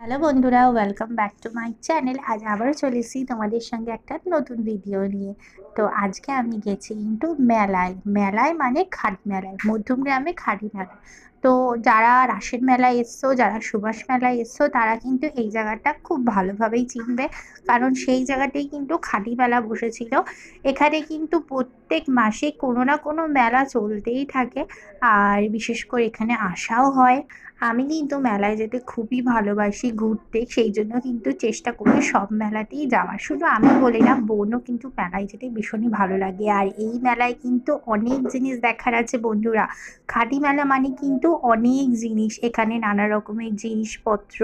Hello বন্ধুরা, welcome back to my channel. আজ আবারও চলে এসেছি তোমাদের সঙ্গে একটা নতুন ভিডিও নিয়ে। তো আজকে আমি গেছি কিন্তু মেলায়। মেলায় মানে খাদি মেলায়, মধ্যমগ্রামে খাদি মেলা। তো যারা রাসের মেলায় এসছো, যারা সুভাষ মেলায় এসছো, তারা কিন্তু এই জায়গাটা খুব ভালোভাবেই চিনবে, কারণ সেই জায়গাতেই কিন্তু খাদি মেলা বসেছিল। এখানে কিন্তু প্রত্যেক মাসে কোনো না কোনো মেলা চলতেই থাকে, আর বিশেষ করে এখানে আসাও হয়। আমি কিন্তু মেলায় যেতে খুবই ভালোবাসি ঘুরতে, সেই জন্য কিন্তু চেষ্টা করি সব মেলাতেই যাওয়ার। শুধু আমি বলি না, বোনও কিন্তু মেলায় যেতে ভীষণই ভালো লাগে। আর এই মেলায় কিন্তু অনেক জিনিস দেখার আছে বন্ধুরা। খাদি মেলা মানে কিন্তু অনেক জিনিস, এখানে নানা রকমের জিনিসপত্র,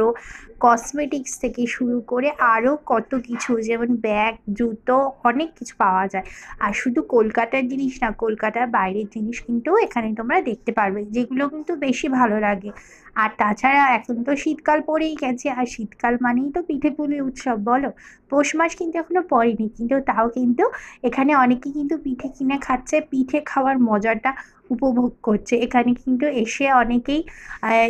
কসমেটিক্স থেকে শুরু করে আরও কত কিছু, যেমন ব্যাগ, জুতো, অনেক কিছু পাওয়া যায়। আর শুধু কলকাতার জিনিস না, কলকাতার বাইরের জিনিস কিন্তু এখানে তোমরা দেখতে পারবে, যেগুলো কিন্তু বেশি ভালো লাগে। আর তাছাড়া এখন তো শীতকাল পড়েই গেছে, আর শীতকাল মানেই তো পিঠে পুলি উৎসব বলো। পৌষ মাস কিন্তু এখনো পড়েনি, কিন্তু তাও কিন্তু এখানে অনেকে কিন্তু পিঠে কিনে খাচ্ছে, পিঠে খাওয়ার মজাটা উপভোগ করছে। এখানে কিন্তু এসে অনেকেই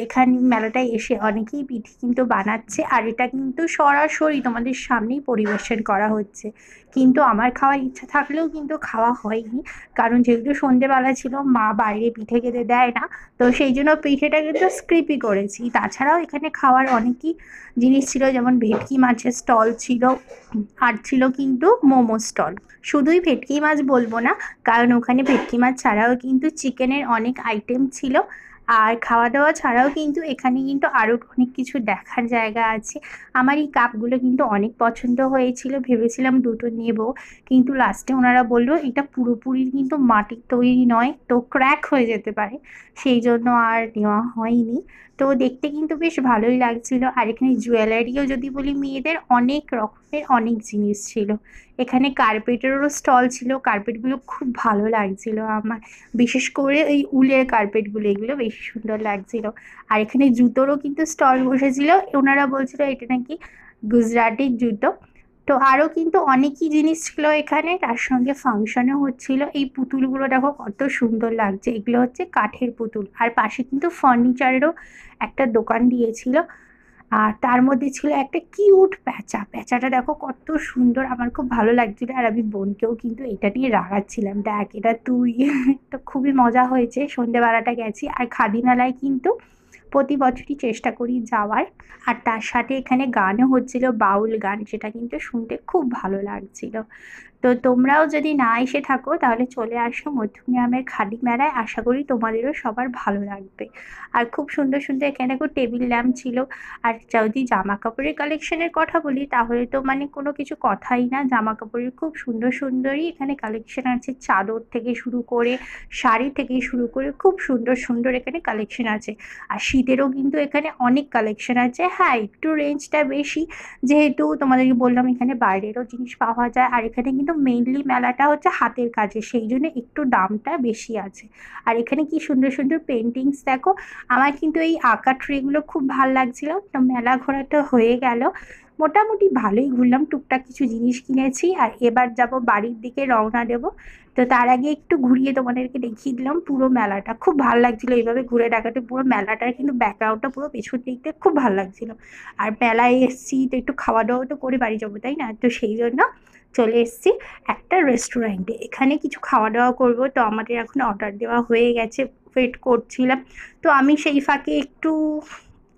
এখানে মেলাটায় এসে অনেকেই পিঠে কিন্তু বানাচ্ছে, আর এটা কিন্তু সরাসরি তোমাদের সামনেই পরিবেশন করা হচ্ছে। কিন্তু আমার খাওয়ার ইচ্ছা থাকলেও কিন্তু খাওয়া হয়নি, কারণ যেহেতু সন্ধেবেলা ছিল, মা বাইরে পিঠে খেতে দেয় না। তো সেই জন্য পিঠেটা কিন্তু স্কিপই করেছি। তাছাড়াও এখানে খাওয়ার অনেকই জিনিস ছিল, যেমন ভেটকি মাছের স্টল ছিল, আর ছিল কিন্তু মোমো স্টল। শুধুই ভেটকি মাছ বলবো না, কারণ ওখানে ভেটকি মাছ ছাড়াও কিন্তু চিকেনের অনেক আইটেম ছিল। আর খাওয়া দাওয়া ছাড়াও কিন্তু এখানে কিন্তু আরও অনেক কিছু দেখার জায়গা আছে। আমার এই কাপগুলো কিন্তু অনেক পছন্দ হয়েছিল, ভেবেছিলাম দুটো নেব, কিন্তু লাস্টে ওনারা বললো এটা পুরোপুরি কিন্তু মাটির তৈরি নয়, তো ক্র্যাক হয়ে যেতে পারে, সেই জন্য আর নেওয়া হয়নি। তো দেখতে কিন্তু বেশ ভালোই লাগছিল। আর এখানে জুয়েলারিও যদি বলি, মেয়েদের অনেক রকমের অনেক জিনিস ছিল। এখানে কার্পেটেরও স্টল ছিল, কার্পেটগুলো খুব ভালো লাগছিল আমার, বিশেষ করে এই উলের কার্পেটগুলো, এগুলো বেশি সুন্দর লাগছিল। আর এখানে জুতোরও কিন্তু স্টল বসেছিল, ওনারা বলছিল এটা নাকি গুজরাটের জুতো। তো আরও কিন্তু অনেকই জিনিস ছিল এখানে, তার সঙ্গে ফাংশনও হচ্ছিল। এই পুতুলগুলো দেখো কত সুন্দর লাগছে, এগুলো হচ্ছে কাঠের পুতুল। আর পাশে কিন্তু ফার্নিচারেরও একটা দোকান দিয়েছিল, আর তার মধ্যে ছিল একটা কিউট প্যাঁচা। প্যাঁচাটা দেখো কত সুন্দর, আমার খুব ভালো লাগছিল। আর আমি বোনকেও কিন্তু এটা নিয়ে রাগাচ্ছিলাম, দেখ এটা তুই। তো খুবই মজা হয়েছে, সন্ধেবেলাটা গেছি। আর খাদি মেলায় কিন্তু প্রতি বছরই চেষ্টা করি যাওয়ার। আর তার সাথে এখানে গানও হচ্ছিল, বাউল গান, যেটা কিন্তু শুনতে খুব ভালো লাগছিল। তো তোমরাও যদি না এসে থাকো, তাহলে চলে আসো মধ্যমগ্রামের খাদি মেলায়, আশা করি তোমাদেরও সবার ভালো লাগবে। আর খুব সুন্দর সুন্দর এখানে খুব টেবিল ল্যাম্প ছিল। আর যদি জামা কাপড়ের কালেকশনের কথা বলি, তাহলে তো মানে কোনো কিছু কথাই না, জামা কাপড়ের খুব সুন্দর সুন্দরই এখানে কালেকশন আছে, চাদর থেকে শুরু করে, শাড়ি থেকে শুরু করে খুব সুন্দর সুন্দর এখানে কালেকশন আছে। আর শীতেরও কিন্তু এখানে অনেক কালেকশন আছে। হ্যাঁ, একটু রেঞ্জটা বেশি, যেহেতু তোমাদেরকে বললাম এখানে বাইরেরও জিনিস পাওয়া যায়। আর এখানে কিন্তু মেইনলি মেলাটা হচ্ছে হাতের কাজে, সেই জন্য একটু দামটা বেশি আছে। আর এখানে কি সুন্দর সুন্দর পেন্টিংস দেখো। আমার কিন্তু এই আঁকা ট্রেগুলো খুব ভাল লাগছিল। তো মেলা ঘোরাটা হয়ে গেল, মোটামুটি ভালোই ঘুরলাম, টুকটাক কিছু জিনিস কিনেছি। আর এবার যাব বাড়ির দিকে, রওনা দেবো। তো তার আগে একটু ঘুরিয়ে তোমাদেরকে দেখিয়ে দিলাম পুরো মেলাটা, খুব ভালো লাগছিল এইভাবে ঘুরে দেখাতে। পুরো মেলাটার কিন্তু ব্যাকগ্রাউন্ডটা পুরো পেছন দিকতে খুব ভালো লাগছিল। আর মেলায় এসছি তো একটু খাওয়া দাওয়া তো করে বাড়ি যাবো, তাই না? তো সেই জন্য চলে এসছি একটা রেস্টুরেন্টে, এখানে কিছু খাওয়া দাওয়া করবো। তো আমাদের এখন অর্ডার দেওয়া হয়ে গেছে, ওয়েট করছিলাম। তো আমি সেই ফাঁকে একটু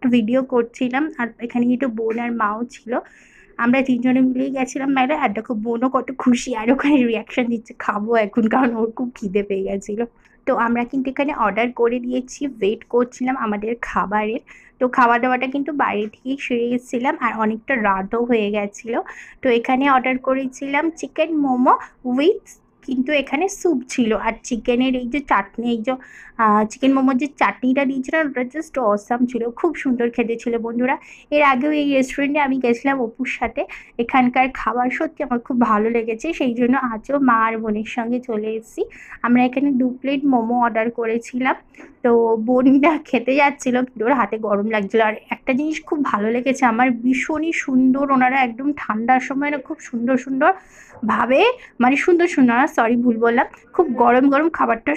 ভিডিও করছিলাম। আর এখানে একটু বোন আর মাও ছিল, আমরা তিনজনে মিলেই গেছিলাম মেলায়। আর দেখো বোনও কত খুশি, আর ওখানে রিয়াকশন দিচ্ছে খাবো এখন, কারণ ওর খুব খিদে পেয়ে গেছিলো। তো আমরা কিন্তু এখানে অর্ডার করে দিয়েছি, ওয়েট করছিলাম আমাদের খাবারের। তো খাওয়া দাওয়াটা কিন্তু বাইরে থেকেই সেরে এসেছিলাম, আর অনেকটা রাতও হয়ে গেছিলো। তো এখানে অর্ডার করেছিলাম চিকেন মোমো উইথ, কিন্তু এখানে স্যুপ ছিল। আর চিকেনের এই যে চাটনি, এই যে চিকেন মোমোর যে চাটনিটা দিয়েছিল, ওটা জাস্ট অসাম ছিল, খুব সুন্দর খেতে ছিল বন্ধুরা। এর আগেও এই রেস্টুরেন্টে আমি গেছিলাম অপুর সাথে, এখানকার খাবার সত্যি আমার খুব ভালো লেগেছে, সেই জন্য আজও মা আর বোনের সঙ্গে চলে এসেছি। আমরা এখানে 2 প্লেট মোমো অর্ডার করেছিলাম। তো বোনটা খেতে যাচ্ছিলো, কিন্তু ওর হাতে গরম লাগছিলো। আর একটা জিনিস খুব ভালো লেগেছে আমার, ভীষণই সুন্দর, ওনারা একদম ঠান্ডার সময় না খুব সুন্দর সুন্দর ভাবে, মানে সুন্দর সুন্দর না, সরি ভুল বললাম, খুব গরম গরম খাবারটা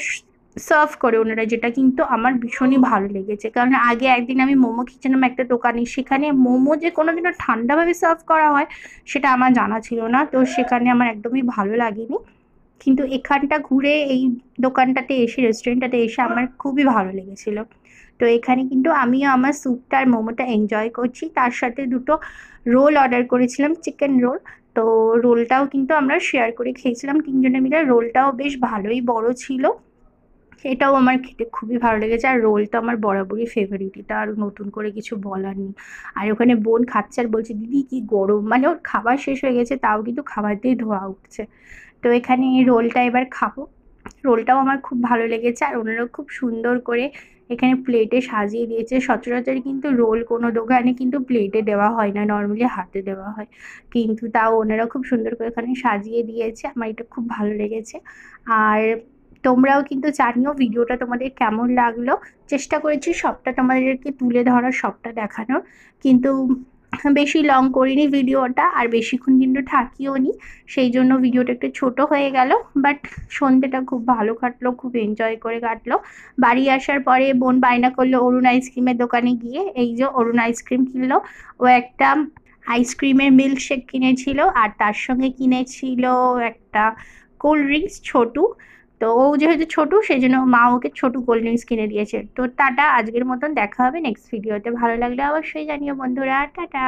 সার্ভ করে ওনারা, যেটা কিন্তু আমার ভীষণই ভালো লেগেছে। কারণ আগে একদিন আমি মোমো খেয়েছিলাম একটা দোকানে, সেখানে মোমো যে কোনোদিনও ঠান্ডাভাবে সার্ভ করা হয় সেটা আমার জানা ছিল না, তো সেখানে আমার একদমই ভালো লাগেনি। কিন্তু এখানটা ঘুরে এই দোকানটাতে এসে, রেস্টুরেন্টটাতে এসে আমার খুবই ভালো লেগেছিল। তো এখানে কিন্তু আমিও আমার স্যুপটা আর মোমোটা এনজয় করছি, তার সাথে দুটো রোল অর্ডার করেছিলাম, চিকেন রোল। তো রোলটাও কিন্তু আমরা শেয়ার করে খেয়েছিলাম তিনজনে মিলে। রোলটাও বেশ ভালোই বড় ছিল, এটাও আমার খেতে খুবই ভালো লেগেছে। আর রোলটা আমার বরাবরই ফেভারিট, এটা আর নতুন করে কিছু বলার নেই। আর ওখানে বোন খাচ্ছে আর বলছে দিদি কি গরম, মানে ওর খাবার শেষ হয়ে গেছে তাও কিন্তু খাবার দিয়ে ধোয়া উঠছে। তো এখানে এই রোলটা এবার খাবো। রোলটাও আমার খুব ভালো লেগেছে, আর ওনারাও খুব সুন্দর করে এখানে প্লেটে সাজিয়ে দিয়েছে। সচরাচর কিন্তু রোল কোনো দোকানে কিন্তু প্লেটে দেওয়া হয় না, নর্মালি হাতে দেওয়া হয়, কিন্তু তাও ওনারা খুব সুন্দর করে এখানে সাজিয়ে দিয়েছে। আমার এটা খুব ভালো লেগেছে। আর তোমরাও কিন্তু জানিও ভিডিওটা তোমাদের কেমন লাগলো। চেষ্টা করেছি সবটা তোমাদেরকে তুলে ধরার, সবটা দেখানোর, কিন্তু বেশি লং করিনি ভিডিওটা, আর বেশিক্ষণ কিন্তু থাকিও নি, সেই জন্য ভিডিওটা একটু ছোট হয়ে গেল। বাট সন্ধ্যেটা খুব ভালো কাটলো, খুব এনজয় করে কাটলো। বাড়ি আসার পরে বোন বায়না করলো অরুণ আইসক্রিমের দোকানে গিয়ে, এই যে অরুণ আইসক্রিম কিনলো। ও একটা আইসক্রিমের মিল্কশেক কিনেছিল, আর তার সঙ্গে কিনেছিল একটা কোল্ড ড্রিঙ্কস ছোটু। তো ও যেহেতু ছোটু, সেই জন্য মা ওকে ছোটু কোল্ড ড্রিঙ্কস কিনে দিয়েছে। তো টাটা, আজকের মতন দেখা হবে নেক্সট ভিডিওতে। ভালো লাগলে অবশ্যই জানিও বন্ধুরা, টাটা।